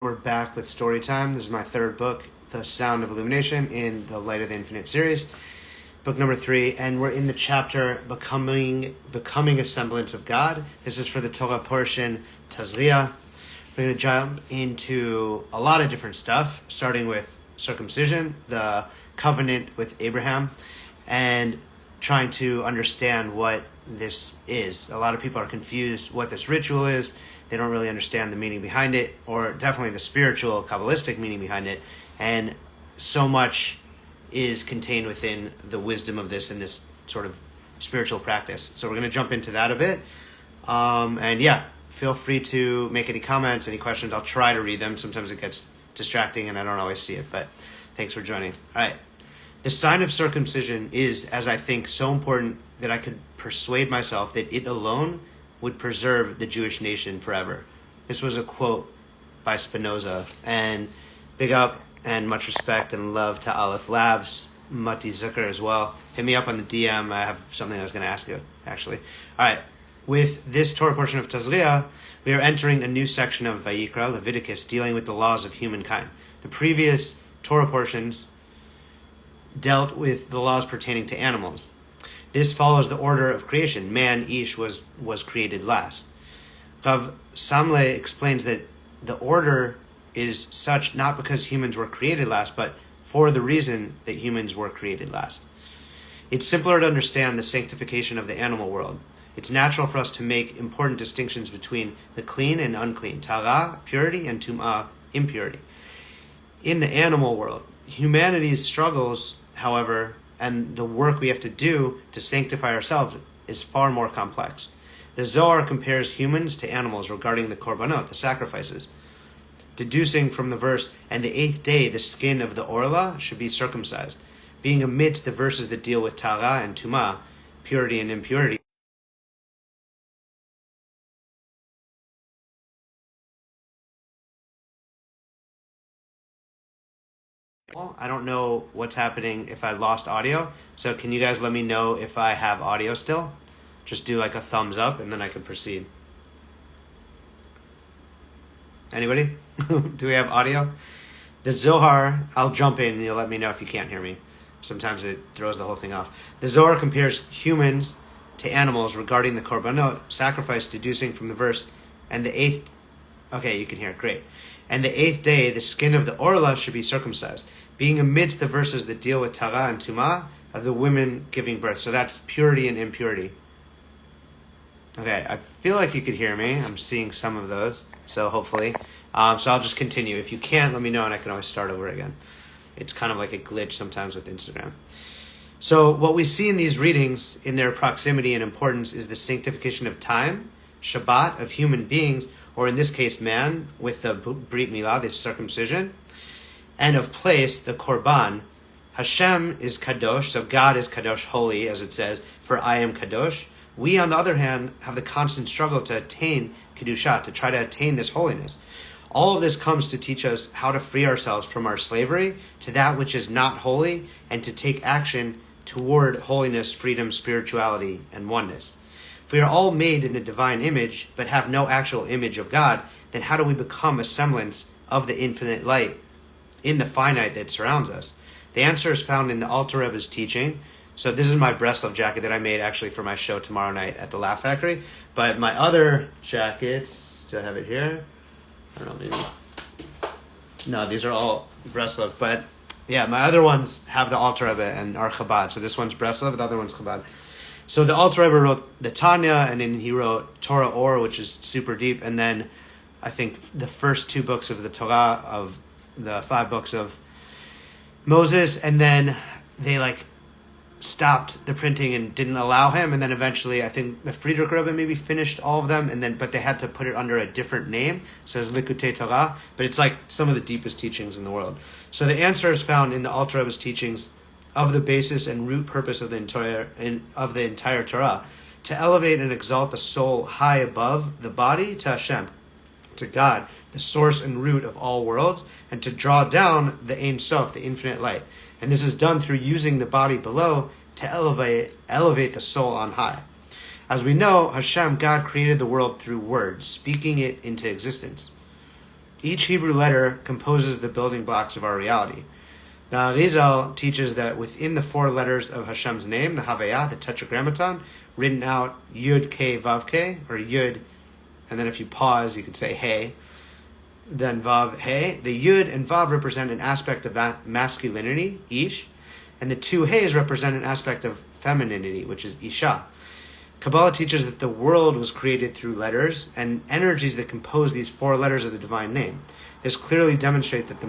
We're back with story time. This is my third book, The Sound of Illumination, in the Light of the Infinite series. Book number 3, and we're in the chapter Becoming a Semblance of God. This is for the Torah portion, tazria. We're going to jump into a lot of different stuff, starting with circumcision, the covenant with Abraham, and trying to understand what this is. A lot of people are confused what this ritual is. They don't really understand the meaning behind it, or definitely the spiritual, Kabbalistic meaning behind it. And so much is contained within the wisdom of this and this sort of spiritual practice. So we're going to jump into that a bit. And yeah, feel free to make any comments, any questions. I'll try to read them. Sometimes it gets distracting and I don't always see it, but thanks for joining. All right. The sign of circumcision is, as I think, so important that I could persuade myself that it alone would preserve the Jewish nation forever. This was a quote by Spinoza. And big up and much respect and love to Aleph Labs, Mati Zucker as well. Hit me up on the DM. I have something I was going to ask you, actually. All right. With this Torah portion of Tazria, we are entering a new section of Vayikra, Leviticus, dealing with the laws of humankind. The previous Torah portions dealt with the laws pertaining to animals. This follows the order of creation. Man, Ish, was created last. Rav Samle explains that the order is such not because humans were created last, but for the reason that humans were created last. It's simpler to understand the sanctification of the animal world. It's natural for us to make important distinctions between the clean and unclean, tara, purity, and tum'ah, impurity. In the animal world, humanity's struggles, however, and the work we have to do to sanctify ourselves is far more complex. The Zohar compares humans to animals regarding the korbanot, the sacrifices, deducing from the verse, "And the 8th day the skin of the orla should be circumcised," being amidst the verses that deal with tara and tumah, purity and impurity. I don't know what's happening if I lost audio, so can you guys let me know if I have audio still? Just do like a thumbs up and then I can proceed. Anybody? Do we have audio? The Zohar, I'll jump in and you'll let me know if you can't hear me. Sometimes it throws the whole thing off. The Zohar compares humans to animals regarding the korbanot, sacrifice, deducing from the verse, and the 8th... Okay, you can hear it, great. And the 8th day, the skin of the orla should be circumcised, being amidst the verses that deal with tara and tumah of the women giving birth. So that's purity and impurity. Okay, I feel like you could hear me. I'm seeing some of those, so hopefully. So I'll just continue. If you can't, let me know and I can always start over again. It's kind of like a glitch sometimes with Instagram. So what we see in these readings, in their proximity and importance, is the sanctification of time, Shabbat, of human beings, or in this case, man, with the Brit Milah, the circumcision, and of place, the Korban. Hashem is Kadosh, so God is Kadosh, holy, as it says, for I am Kadosh. We, on the other hand, have the constant struggle to attain Kedusha, to try to attain this holiness. All of this comes to teach us how to free ourselves from our slavery to that which is not holy, and to take action toward holiness, freedom, spirituality, and oneness. If we are all made in the divine image, but have no actual image of God, then how do we become a semblance of the infinite light in the finite that surrounds us? The answer is found in the Alter Rebbe's teaching. So this is my Breslov jacket that I made actually for my show tomorrow night at the Laugh Factory. But my other jackets, do I have it here? I don't know, maybe. No, these are all Breslov. But yeah, my other ones have the Alter Rebbe and are Chabad. So this one's Breslov, the other one's Chabad. So the Alter Rebbe wrote the Tanya, and then he wrote Torah Or, which is super deep, and then I think the first 2 books of the Torah, of the 5 books of Moses, and then they stopped the printing and didn't allow him, and then eventually I think the Friedrich Rebbe maybe finished all of them, but they had to put it under a different name, so it's Likutei Torah, but it's like some of the deepest teachings in the world. So the answer is found in the Alter Rebbe's teachings of the basis and root purpose of the entire Torah, to elevate and exalt the soul high above the body to Hashem, to God, the source and root of all worlds, and to draw down the Ein Sof, the infinite light. And this is done through using the body below to elevate the soul on high. As we know, Hashem, God, created the world through words, speaking it into existence. Each Hebrew letter composes the building blocks of our reality. Now, Arizal teaches that within the 4 letters of Hashem's name, the Havayah, the Tetragrammaton, written out Yud K Vav K, or Yud, and then if you pause, you could say Hey, then Vav Hey. The Yud and Vav represent an aspect of that masculinity, Ish, and the 2 Heys represent an aspect of femininity, which is Isha. Kabbalah teaches that the world was created through letters and energies that compose these 4 letters of the divine name. This clearly demonstrates that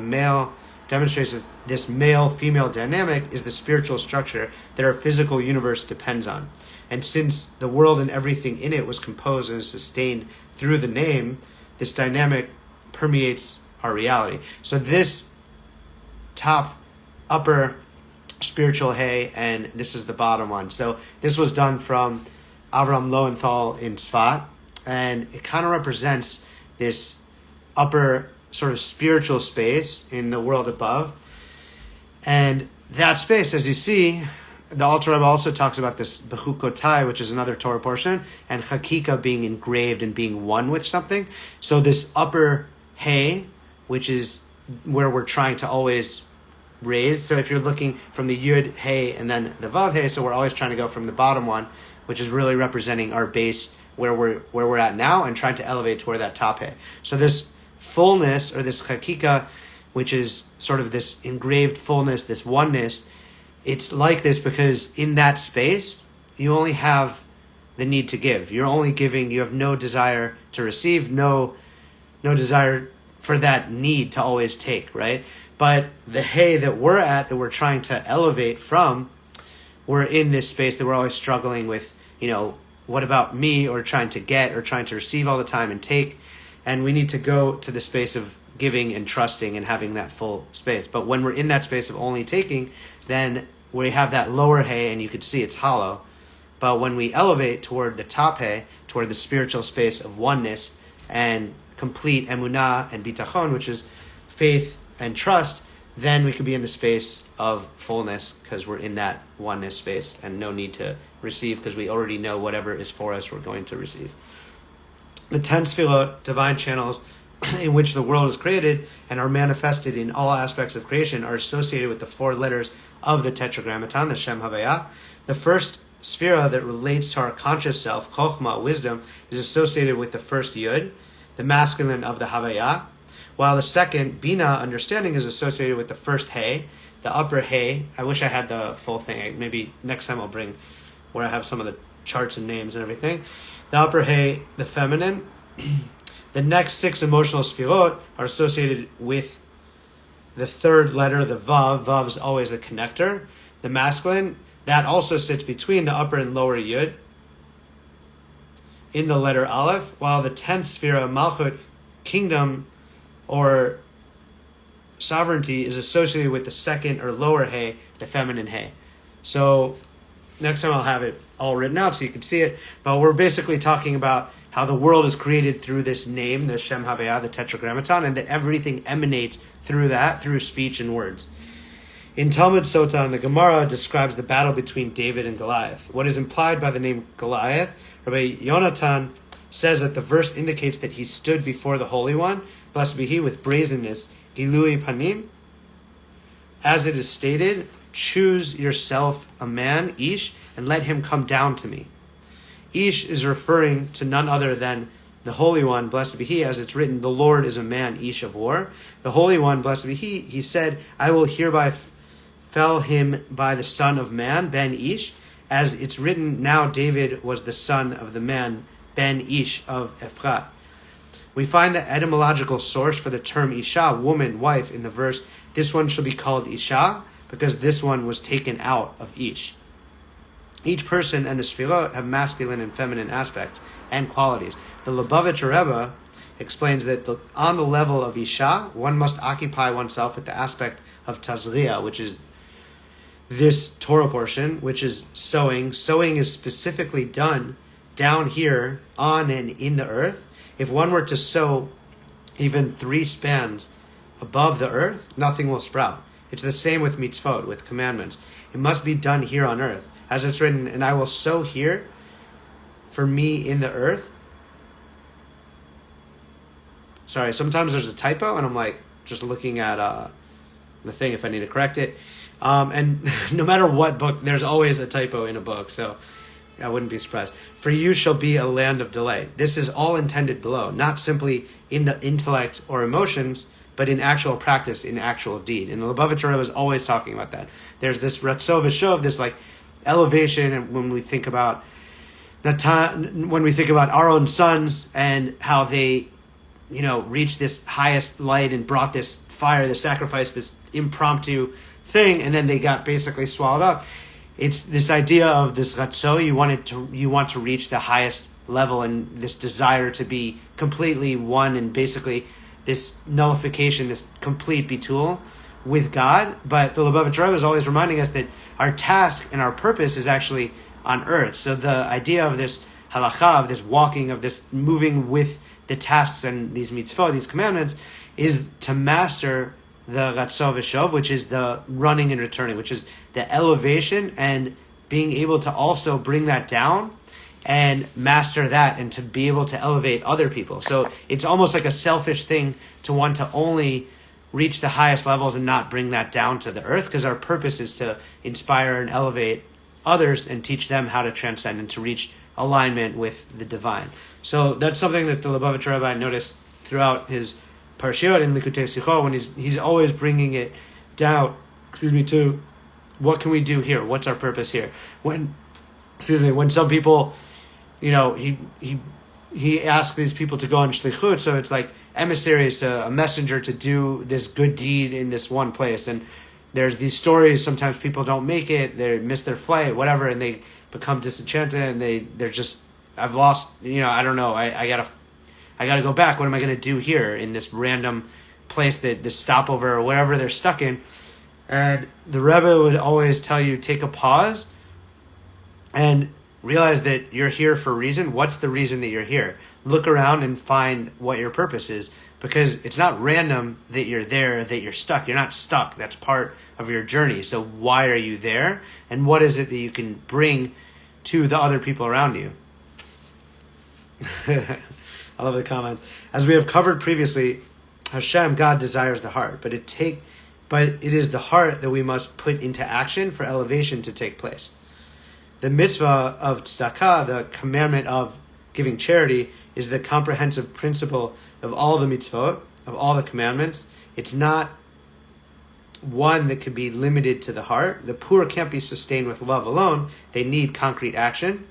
this male-female dynamic is the spiritual structure that our physical universe depends on. And since the world and everything in it was composed and is sustained through the name, this dynamic permeates our reality. So this upper spiritual hay, and this is the bottom one. So this was done from Avram Lowenthal in Tzfat, and it kind of represents this upper sort of spiritual space in the world above. And that space, as you see, the Alter Rebbe also talks about this Bechukotai, which is another Torah portion, and Chakika being engraved and being one with something. So this upper hay, which is where we're trying to always raise. So if you're looking from the Yud Hay and then the Vav Hay, so we're always trying to go from the bottom one, which is really representing our base where we're at now, and trying to elevate toward that top Hay. So this fullness, or this Chakika, which is sort of this engraved fullness, this oneness, it's like this because in that space, you only have the need to give. You're only giving, you have no desire to receive, no desire for that need to always take, right? But the hay that we're at, that we're trying to elevate from, we're in this space that we're always struggling with, what about me, or trying to get, or trying to receive all the time and take. And we need to go to the space of giving and trusting and having that full space. But when we're in that space of only taking, then we have that lower hay, and you could see it's hollow. But when we elevate toward the top hay, toward the spiritual space of oneness and complete emunah and bitachon, which is faith and trust, then we could be in the space of fullness because we're in that oneness space and no need to receive because we already know whatever is for us we're going to receive. The 10 Sefirot, divine channels in which the world is created and are manifested in all aspects of creation, are associated with the 4 letters of the Tetragrammaton, the Shem Havayah. The first Sefirah that relates to our conscious self, Chokhmah, wisdom, is associated with the first Yud, the masculine of the Havayah, while the second, Bina, understanding, is associated with the first Hay, the upper Hay. I wish I had the full thing. Maybe next time I'll bring where I have some of the charts and names and everything. The upper Hay, the feminine. The next 6 emotional Sefirot are associated with the third letter, the Vav. Vav is always the connector. The masculine, that also sits between the upper and lower Yud in the letter Aleph, while the 10th Sefirah, Malchut, kingdom or sovereignty, is associated with the second or lower Hay, the feminine Hay. So next time I'll have it all written out so you can see it. But we're basically talking about how the world is created through this name, the Shem Havayah, the Tetragrammaton, and that everything emanates through that, through speech and words. In Talmud Sota, the Gemara describes the battle between David and Goliath. What is implied by the name Goliath, Rabbi Yonatan says that the verse indicates that he stood before the Holy One, blessed be he, with brazenness, Gilui Panim. As it is stated, choose yourself a man, Ish, and let him come down to me. Ish is referring to none other than the Holy One, blessed be he, as it's written, the Lord is a man, Ish of war. The Holy One, blessed be he said, I will hereby fell him by the son of man, Ben Ish, as it's written, now David was the son of the man, Ben Ish of Ephrat. We find the etymological source for the term Isha, woman, wife, in the verse, this one shall be called Isha, because this one was taken out of Ish. Each person and the Sefirot have masculine and feminine aspects and qualities. The Lubavitcher Rebbe explains that on the level of Isha, one must occupy oneself with the aspect of tazria, which is this Torah portion, which is sowing. Sowing is specifically done down here on and in the earth. If one were to sow even 3 spans above the earth, nothing will sprout. It's the same with mitzvot, with commandments. It must be done here on earth. As it's written, and I will sow here for me in the earth. Sorry, sometimes there's a typo, and I'm like just looking at the thing if I need to correct it. And no matter what book, there's always a typo in a book, so I wouldn't be surprised. For you shall be a land of delight. This is all intended below, not simply in the intellect or emotions, but in actual practice, in actual deed. And the Lubavitcher Rebbe is always talking about that. There's this Ratzov V'Shov, this like elevation, and when we think about our own sons and how they, reached this highest light and brought this fire, this sacrifice, this impromptu thing, and then they got basically swallowed up. It's this idea of this Ratzo, you want to reach the highest level, and this desire to be completely one, and basically this nullification, this complete bitul with God. But the Lubavitcher Rebbe is always reminding us that our task and our purpose is actually on earth. So the idea of this halacha, of this walking, of this moving with the tasks and these mitzvot, these commandments, is to master the Ratzov V'Shov, which is the running and returning, which is the elevation, and being able to also bring that down and master that, and to be able to elevate other people. So it's almost like a selfish thing to want to only reach the highest levels and not bring that down to the earth, because our purpose is to inspire and elevate others and teach them how to transcend and to reach alignment with the divine. So that's something that the Lubavitcher Rebbe noticed throughout his Parshiot in Likutei Sichot, when he's always bringing it down, to what can we do here? What's our purpose here? When some people, he asks these people to go on shlichut, so it's like emissaries to a messenger to do this good deed in this one place. And there's these stories, sometimes people don't make it, they miss their flight, whatever, and they become disenchanted, and they're just, I've lost, I don't know, I gotta go back. What am I gonna do here in this random place, that this stopover or wherever they're stuck in? And the Rebbe would always tell you, take a pause and realize that you're here for a reason. What's the reason that you're here? Look around and find what your purpose is, because it's not random that you're there, that you're stuck. You're not stuck. That's part of your journey. So why are you there? And what is it that you can bring to the other people around you? I love the comment. As we have covered previously, Hashem, God, desires the heart, but it is the heart that we must put into action for elevation to take place. The mitzvah of tzedakah, the commandment of giving charity, is the comprehensive principle of all the mitzvot, of all the commandments. It's not one that can be limited to the heart. The poor can't be sustained with love alone. They need concrete action.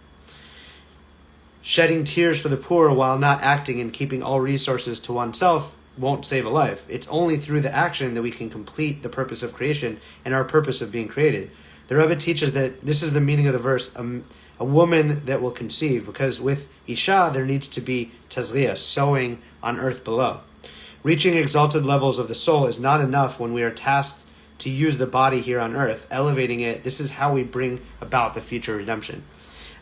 Shedding tears for the poor while not acting and keeping all resources to oneself won't save a life. It's only through the action that we can complete the purpose of creation and our purpose of being created. The Rebbe teaches that this is the meaning of the verse, a woman that will conceive, because with Isha there needs to be tazria, sowing on earth below. Reaching exalted levels of the soul is not enough when we are tasked to use the body here on earth. Elevating it, this is how we bring about the future redemption.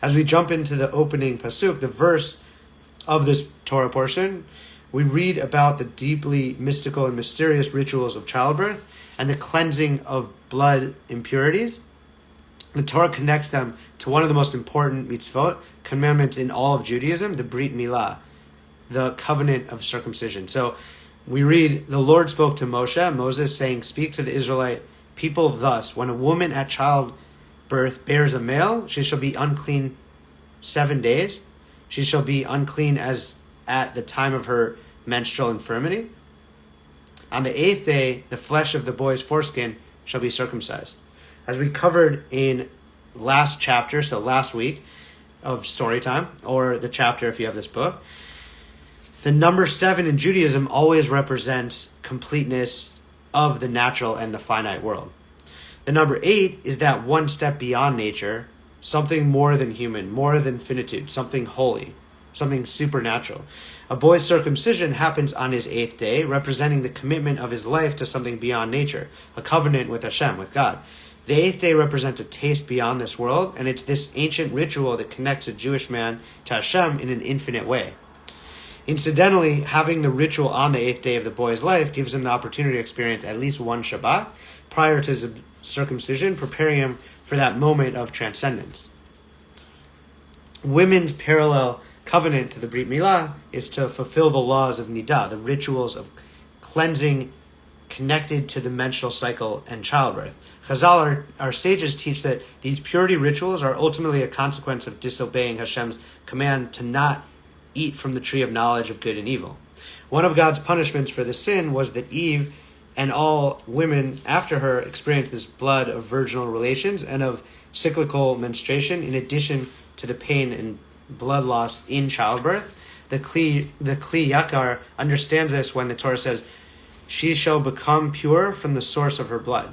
As we jump into the opening pasuk, the verse of this Torah portion, we read about the deeply mystical and mysterious rituals of childbirth and the cleansing of blood impurities. The Torah connects them to one of the most important mitzvot, commandments in all of Judaism, the Brit Milah, the covenant of circumcision. So we read, the Lord spoke to Moses, saying, speak to the Israelite people thus, when a woman at childbirth bears a male, she shall be unclean 7 days. She shall be unclean as at the time of her menstrual infirmity. On the 8th day, the flesh of the boy's foreskin shall be circumcised. As we covered in last chapter, so last week of story time, or the chapter if you have this book, the number 7 in Judaism always represents completeness of the natural and the finite world. The number 8 is that one step beyond nature, something more than human, more than finitude, something holy, something supernatural. A boy's circumcision happens on his 8th day, representing the commitment of his life to something beyond nature, a covenant with Hashem, with God. The 8th day represents a taste beyond this world, and it's this ancient ritual that connects a Jewish man to Hashem in an infinite way. Incidentally, having the ritual on the 8th day of the boy's life gives him the opportunity to experience at least one Shabbat prior to his circumcision, preparing him for that moment of transcendence. Women's parallel covenant to the Brit Milah is to fulfill the laws of Nidah, the rituals of cleansing connected to the menstrual cycle and childbirth. Chazal, our sages, teach that these purity rituals are ultimately a consequence of disobeying Hashem's command to not eat from the tree of knowledge of good and evil. One of God's punishments for the sin was that Eve and all women after her experienced this blood of virginal relations and of cyclical menstruation, in addition to the pain and blood loss in childbirth. The Kli Yakar understands this when the Torah says, "She shall become pure from the source of her blood."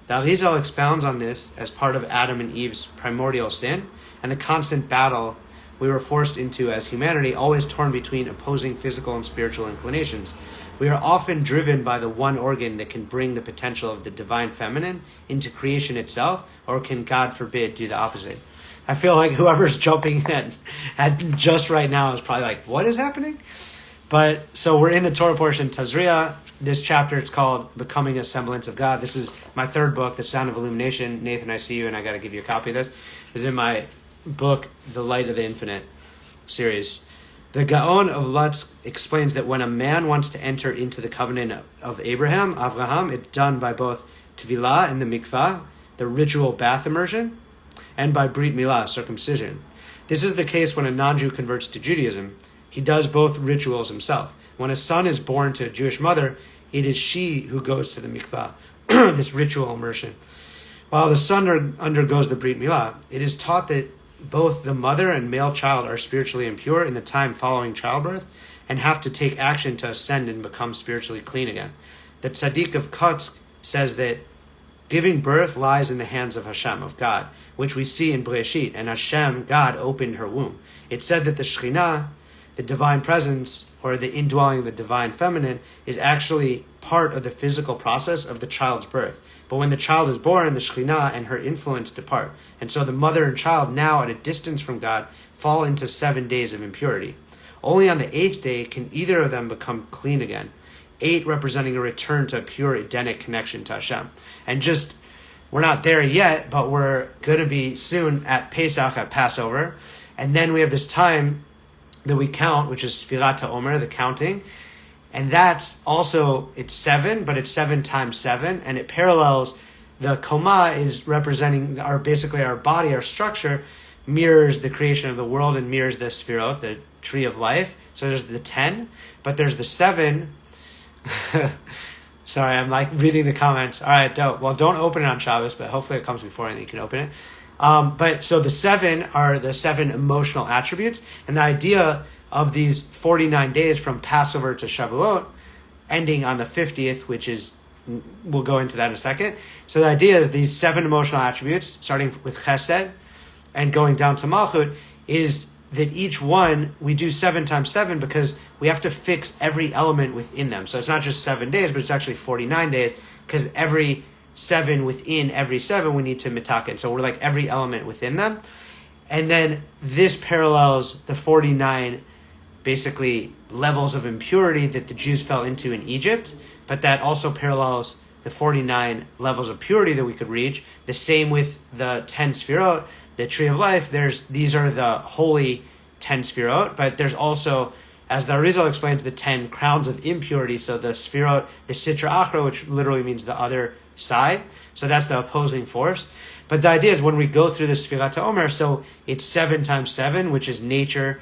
The Arizal expounds on this as part of Adam and Eve's primordial sin and the constant battle we were forced into as humanity, always torn between opposing physical and spiritual inclinations. We are often driven by the one organ that can bring the potential of the divine feminine into creation itself, or can, God forbid, do the opposite. I feel like whoever's jumping at just right now is probably like, what is happening? But so we're in the Torah portion, Tazria. This chapter, it's called Becoming a Semblance of God. This is my third book, The Sound of Illumination. Nathan, I see you, and I got to give you a copy of this. It's in my book, The Light of the Infinite series. The Gaon of Lutz explains that when a man wants to enter into the covenant of Avraham, it's done by both Tevilah and the Mikvah, the ritual bath immersion, and by Brit Milah, circumcision. This is the case when a non-Jew converts to Judaism. He does both rituals himself. When a son is born to a Jewish mother, it is she who goes to the mikvah, this ritual immersion. While the son undergoes the Brit Milah, it is taught that both the mother and male child are spiritually impure in the time following childbirth and have to take action to ascend and become spiritually clean again. The Tzaddik of Kotsk says that giving birth lies in the hands of Hashem, of God, which we see in Breshit, and Hashem, God, opened her womb. It's said that the Shekhinah, the divine presence, or the indwelling of the divine feminine, is actually part of the physical process of the child's birth. But when the child is born, the Shekhinah and her influence depart. And so the mother and child, now at a distance from God, fall into 7 days of impurity. Only on the 8th day can either of them become clean again. 8 representing a return to a pure Edenic connection to Hashem. And just, we're not there yet, but we're going to be soon at Pesach, at Passover. And then we have this time that we count, which is Sfirat HaOmer, the counting. And that's also, it's 7, but it's 7 times 7. And it parallels, the Koma is representing basically our body, our structure, mirrors the creation of the world and mirrors the Sfirot, the tree of life. So there's the 10, but there's the 7. Sorry, I'm like reading the comments. All right, dope. Well, don't open it on Shabbos, but hopefully it comes before and you can open it. But so the 7 are the 7 emotional attributes, and the idea of these 49 days from Passover to Shavuot, ending on the 50th, which is, we'll go into that in a second. So the idea is these 7 emotional attributes, starting with Chesed and going down to Malchut, is that each one, we do 7 times 7 because we have to fix every element within them. So it's not just 7 days, but it's actually 49 days, because every 7 within every 7 we need to mitaken. So we're like every element within them. And then this parallels the 49 basically levels of impurity that the Jews fell into in Egypt, but that also parallels the 49 levels of purity that we could reach. The same with the 10 Sfirot, the tree of life. These are the holy 10 Sfirot, but there's also, as the Arizal explains, the 10 crowns of impurity. So the Sfirot, the Sitra Achra, which literally means the other side. So that's the opposing force. But the idea is when we go through the Sfirat HaOmer, so it's 7 times 7, which is nature,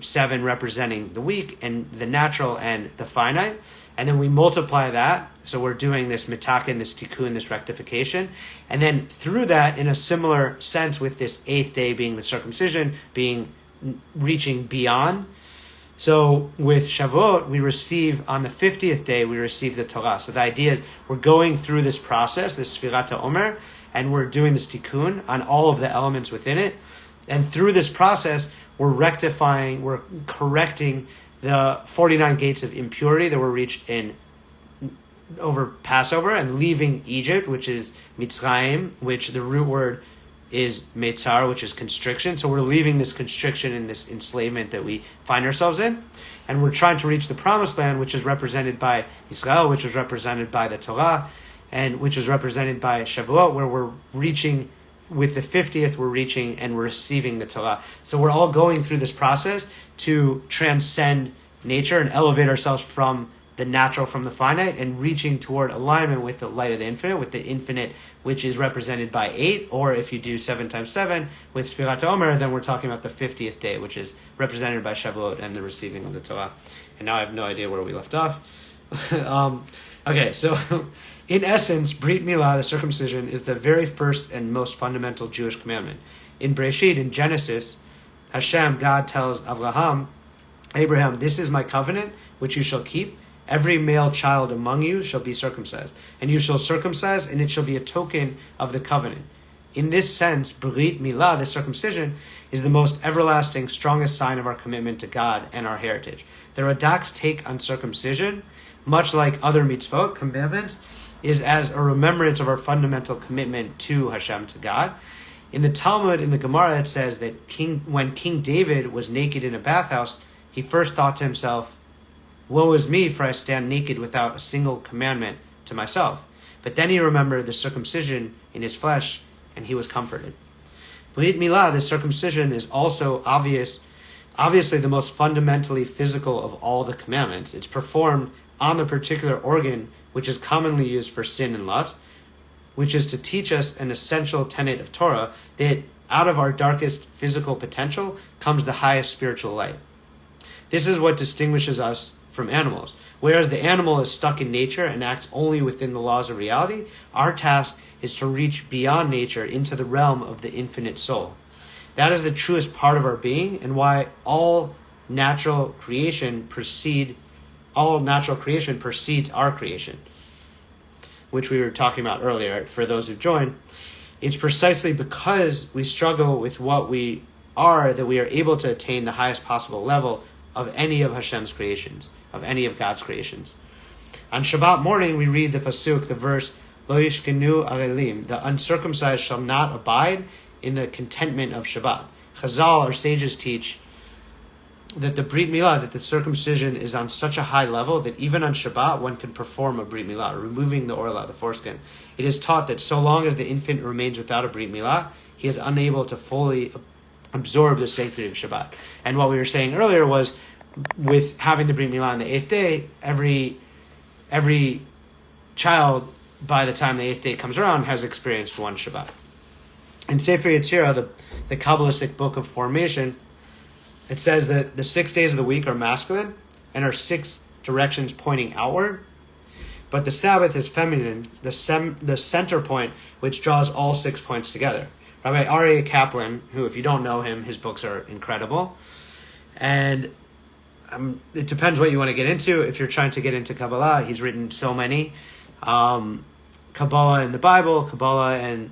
7 representing the weak and the natural and the finite. And then we multiply that. So we're doing this mitaken, this tikkun, this rectification. And then through that, in a similar sense with this 8th day being the circumcision, reaching beyond. So with Shavuot, we receive, on the 50th day, we receive the Torah. So the idea is we're going through this process, this Sfirat HaOmer, and we're doing this tikkun on all of the elements within it. And through this process, we're rectifying, we're correcting the 49 gates of impurity that were reached over Passover, and leaving Egypt, which is Mitzrayim, which the root word is Metzar, which is constriction. So we're leaving this constriction and this enslavement that we find ourselves in. And we're trying to reach the promised land, which is represented by Israel, which is represented by the Torah, and which is represented by Shavuot, where we're reaching with the 50th, we're reaching and we're receiving the Torah. So we're all going through this process to transcend nature and elevate ourselves from the natural, from the finite, and reaching toward alignment with the light of the infinite, which is represented by 8, or if you do 7 times 7 with Sfirat Omer, then we're talking about the 50th day, which is represented by Shavuot and the receiving of the Torah. And now I have no idea where we left off. Okay, so in essence, Brit Milah, the circumcision, is the very first and most fundamental Jewish commandment. In Breshit, in Genesis, Hashem, God, tells Abraham, this is my covenant, which you shall keep. Every male child among you shall be circumcised, and you shall circumcise, and it shall be a token of the covenant. In this sense, Brit Milah, the circumcision, is the most everlasting, strongest sign of our commitment to God and our heritage. The Radak's take on circumcision, much like other mitzvot, commandments, is as a remembrance of our fundamental commitment to Hashem, to God. In the Talmud, in the Gemara, it says that when King David was naked in a bathhouse, he first thought to himself, woe is me, for I stand naked without a single commandment to myself. But then he remembered the circumcision in his flesh, and he was comforted. Brit Milah, the circumcision, is also obviously the most fundamentally physical of all the commandments. It's performed on the particular organ which is commonly used for sin and lust, which is to teach us an essential tenet of Torah, that out of our darkest physical potential comes the highest spiritual light. This is what distinguishes us from animals. Whereas the animal is stuck in nature and acts only within the laws of reality, our task is to reach beyond nature into the realm of the infinite soul. That is the truest part of our being, and why all natural creation precedes our creation, which we were talking about earlier for those who joined. It's precisely because we struggle with what we are that we are able to attain the highest possible level of any of Hashem's creations, of any of God's creations. On Shabbat morning, we read the pasuk, the verse, Lo yishkenu arelim, the uncircumcised shall not abide in the contentment of Shabbat. Chazal, our sages, teach that the Brit Milah, that the circumcision is on such a high level that even on Shabbat one can perform a Brit Milah, removing the orla, the foreskin. It is taught that so long as the infant remains without a Brit Milah, he is unable to fully absorb the sanctity of Shabbat. And what we were saying earlier was, with having the Brit Milah on the 8th day, every child, by the time the 8th day comes around, has experienced one Shabbat. In Sefer Yetzirah, the Kabbalistic book of formation, it says that the 6 days of the week are masculine and are 6 directions pointing outward, but the Sabbath is feminine, the center point, which draws all 6 points together. Rabbi Aryeh Kaplan, who, if you don't know him, his books are incredible, and it depends what you want to get into. If you're trying to get into Kabbalah, he's written so many. Kabbalah in the Bible, Kabbalah, and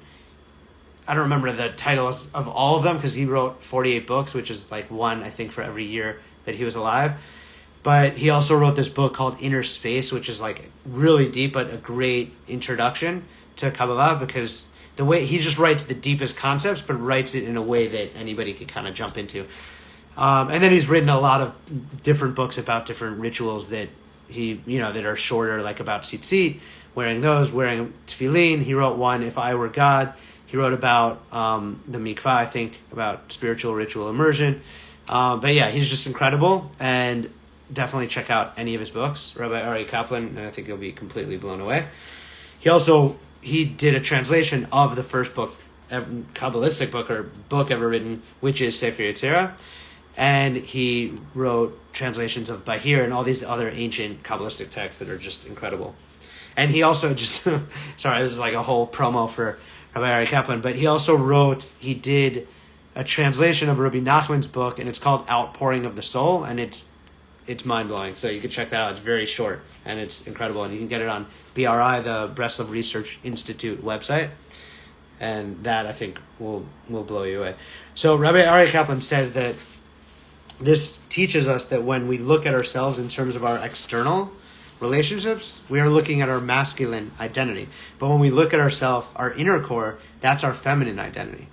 I don't remember the titles of all of them because he wrote 48 books, which is like one, I think, for every year that he was alive. But he also wrote this book called Inner Space, which is like really deep, but a great introduction to Kabbalah, because the way he just writes the deepest concepts, but writes it in a way that anybody could kind of jump into. And then he's written a lot of different books about different rituals that that are shorter, like about tzitzit, wearing tefillin. He wrote one, If I Were God. He wrote about the mikvah, I think, about spiritual ritual immersion. But yeah, he's just incredible, and definitely check out any of his books, Rabbi Aryeh Kaplan, and I think you'll be completely blown away. He did a translation of the first Kabbalistic book ever written, which is Sefer Yetzirah, and he wrote translations of Bahir and all these other ancient Kabbalistic texts that are just incredible. And he also sorry, this is like a whole promo for Rabbi Aryeh Kaplan, but he did a translation of Reb Natan's book, and it's called Outpouring of the Soul, and it's mind-blowing. So you can check that out. It's very short, and it's incredible, and you can get it on BRI, the Breslov Research Institute website, and that, I think, will blow you away. So Rabbi Aryeh Kaplan says that this teaches us that when we look at ourselves in terms of our external relationships, we are looking at our masculine identity. But when we look at ourselves, our inner core, that's our feminine identity.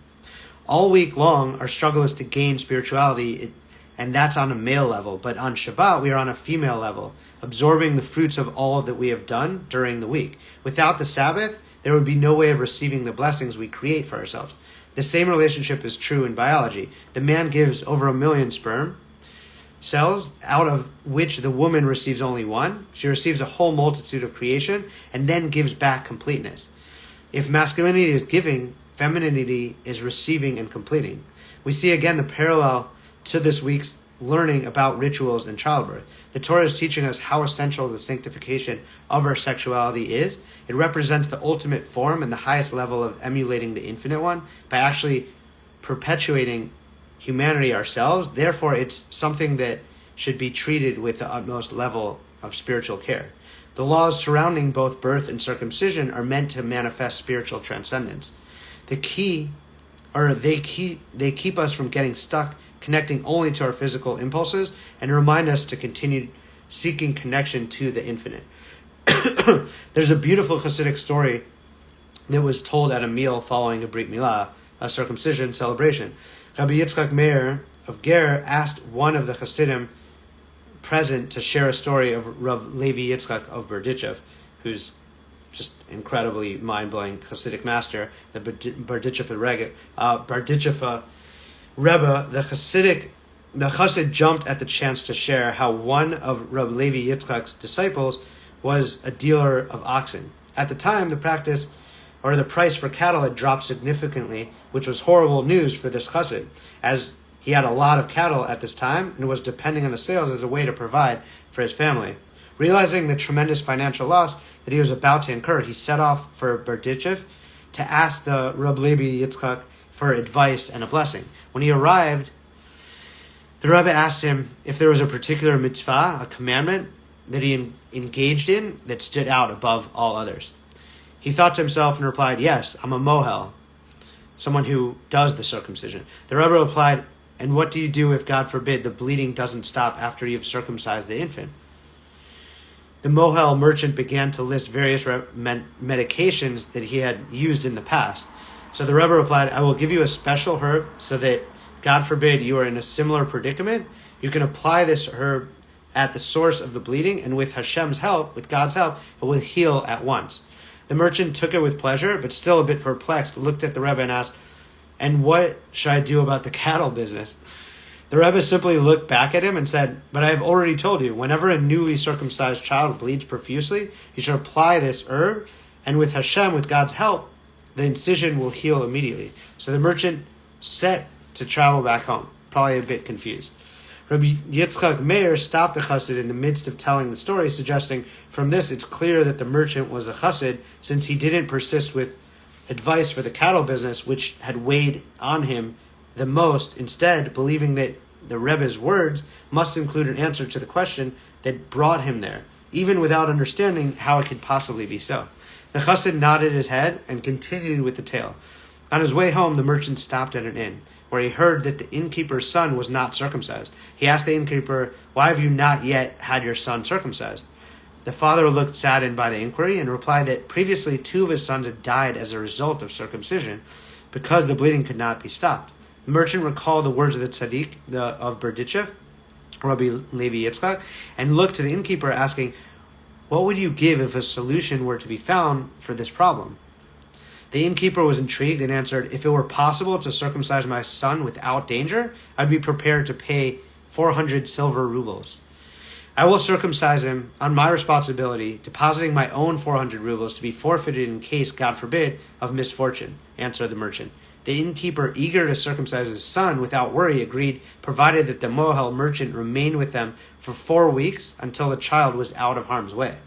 All week long, our struggle is to gain spirituality, and that's on a male level. But on Shabbat, we are on a female level, absorbing the fruits of all that we have done during the week. Without the Sabbath, there would be no way of receiving the blessings we create for ourselves. The same relationship is true in biology. The man gives over 1 million sperm cells, out of which the woman receives only one. She receives a whole multitude of creation and then gives back completeness. If masculinity is giving, femininity is receiving and completing. We see again the parallel to this week's learning about rituals and childbirth. The Torah is teaching us how essential the sanctification of our sexuality is. It represents the ultimate form and the highest level of emulating the infinite one by actually perpetuating humanity ourselves. Therefore, it's something that should be treated with the utmost level of spiritual care. The laws surrounding both birth and circumcision are meant to manifest spiritual transcendence. They keep us from getting stuck connecting only to our physical impulses and remind us to continue seeking connection to the infinite. There's a beautiful Hasidic story that was told at a meal following a Brit Milah, a circumcision celebration. Rabbi Yitzchak Meir of Ger asked one of the Hasidim present to share a story of Rav Levi Yitzchak of Berdichev, who's just incredibly mind-blowing Hasidic master, the Berdichev Rebbe. The Chassid jumped at the chance to share how one of Rav Levi Yitzchak's disciples was a dealer of oxen. At the time, the price for cattle had dropped significantly, which was horrible news for this Chassid, as he had a lot of cattle at this time and was depending on the sales as a way to provide for his family. Realizing the tremendous financial loss that he was about to incur, he set off for Berdichev to ask the Reb Levi Yitzchak for advice and a blessing. When he arrived, the Rebbe asked him if there was a particular mitzvah, a commandment, that he engaged in that stood out above all others. He thought to himself and replied, "Yes, I'm a mohel, someone who does the circumcision." The Rebbe replied, "And what do you do if, God forbid, the bleeding doesn't stop after you've circumcised the infant?" The mohel merchant began to list various medications that he had used in the past. So the Rebbe replied, "I will give you a special herb so that, God forbid, you are in a similar predicament. You can apply this herb at the source of the bleeding, and with Hashem's help, with God's help, it will heal at once." The merchant took it with pleasure, but still a bit perplexed, looked at the Rebbe and asked, "And what should I do about the cattle business?" The Rebbe simply looked back at him and said, "But I have already told you, whenever a newly circumcised child bleeds profusely, you should apply this herb, and with Hashem, with God's help, the incision will heal immediately." So the merchant set to travel back home, probably a bit confused. Rabbi Yitzchak Meir stopped the Chassid in the midst of telling the story, suggesting from this it's clear that the merchant was a Chassid, since he didn't persist with advice for the cattle business, which had weighed on him the most, instead believing that the Rebbe's words must include an answer to the question that brought him there, even without understanding how it could possibly be so. The Chassid nodded his head and continued with the tale. On his way home, the merchant stopped at an inn, where he heard that the innkeeper's son was not circumcised. He asked the innkeeper, "Why have you not yet had your son circumcised?" The father looked saddened by the inquiry and replied that previously 2 of his sons had died as a result of circumcision because the bleeding could not be stopped. The merchant recalled the words of the tzaddik of Berdichev, Rabbi Levi Yitzchak, and looked to the innkeeper asking, "What would you give if a solution were to be found for this problem?" The innkeeper was intrigued and answered, "If it were possible to circumcise my son without danger, I'd be prepared to pay 400 silver rubles. I will circumcise him on my responsibility, depositing my own 400 rubles to be forfeited in case, God forbid, of misfortune," answered the merchant. The innkeeper, eager to circumcise his son without worry, agreed, provided that the mohel merchant remained with them for 4 weeks until the child was out of harm's way.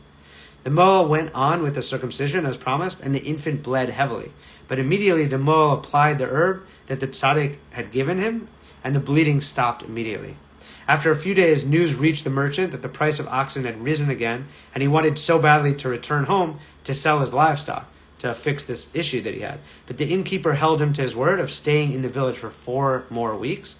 The mohel went on with the circumcision as promised, and the infant bled heavily. But immediately the mohel applied the herb that the tzaddik had given him, and the bleeding stopped immediately. After a few days, news reached the merchant that the price of oxen had risen again, and he wanted so badly to return home to sell his livestock to fix this issue that he had. But the innkeeper held him to his word of staying in the village for 4 more weeks,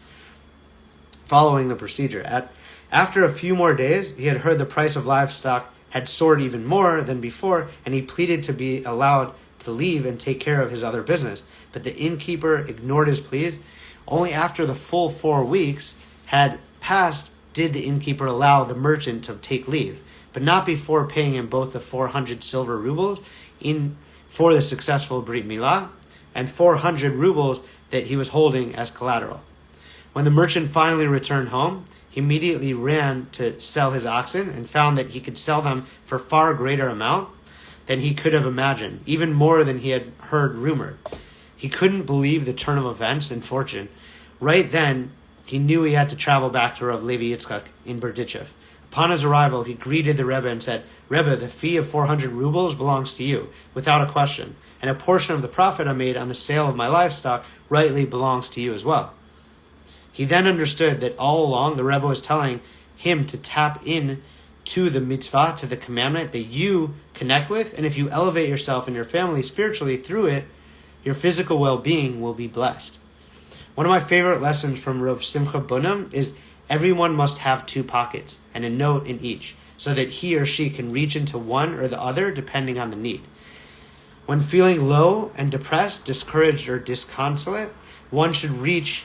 following the procedure. After a few more days, he had heard the price of livestock had soared even more than before, and he pleaded to be allowed to leave and take care of his other business. But the innkeeper ignored his pleas. Only after the full 4 weeks had passed did the innkeeper allow the merchant to take leave. but not before paying him both the 400 silver rubles for the successful Brit Milah and 400 rubles that he was holding as collateral. When the merchant finally returned home, he immediately ran to sell his oxen and found that he could sell them for far greater amount than he could have imagined, even more than he had heard rumored. He couldn't believe the turn of events and fortune. Right then, he knew he had to travel back to Rav Levi Yitzchak in Berdichev. Upon his arrival, he greeted the Rebbe and said, "Rebbe, the fee of 400 rubles belongs to you, without a question, and a portion of the profit I made on the sale of my livestock rightly belongs to you as well." He then understood that all along the Rebbe was telling him to tap in to the mitzvah, to the commandment that you connect with, and if you elevate yourself and your family spiritually through it, your physical well-being will be blessed. One of my favorite lessons from Rav Simcha Bunim is everyone must have two pockets and a note in each, so that he or she can reach into one or the other depending on the need. When feeling low and depressed, discouraged, or disconsolate, one should reach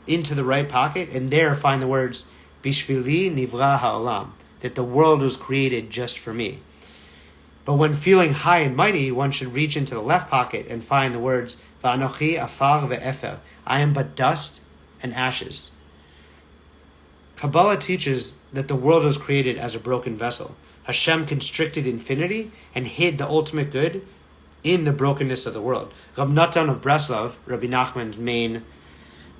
into the right pocket and there find the words, Bishvili nivra ha'olam, that the world was created just for me. But when feeling high and mighty, one should reach into the left pocket and find the words, Va'anochi afar ve'efel, I am but dust and ashes. Kabbalah teaches that the world was created as a broken vessel. Hashem constricted infinity and hid the ultimate good in the brokenness of the world. Reb Natan of Breslov, Rabbi Nachman's main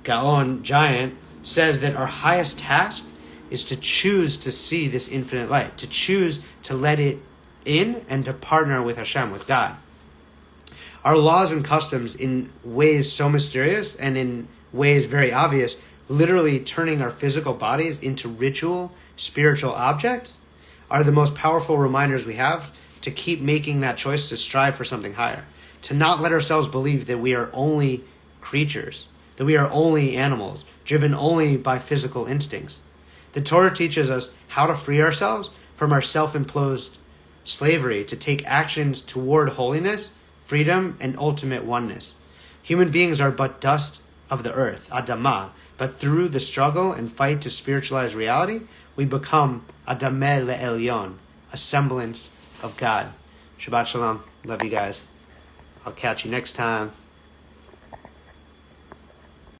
Gaon giant, says that our highest task is to choose to see this infinite light, to choose to let it in and to partner with Hashem, with God. Our laws and customs, in ways so mysterious and in ways very obvious, literally turning our physical bodies into ritual, spiritual objects, are the most powerful reminders we have to keep making that choice to strive for something higher, to not let ourselves believe that we are only creatures, that we are only animals, driven only by physical instincts. The Torah teaches us how to free ourselves from our self-imposed slavery, to take actions toward holiness, freedom, and ultimate oneness. Human beings are but dust of the earth, Adamah, but through the struggle and fight to spiritualize reality, we become Adameh la-Elyon, a semblance of God. Shabbat shalom. Love you guys. I'll catch you next time.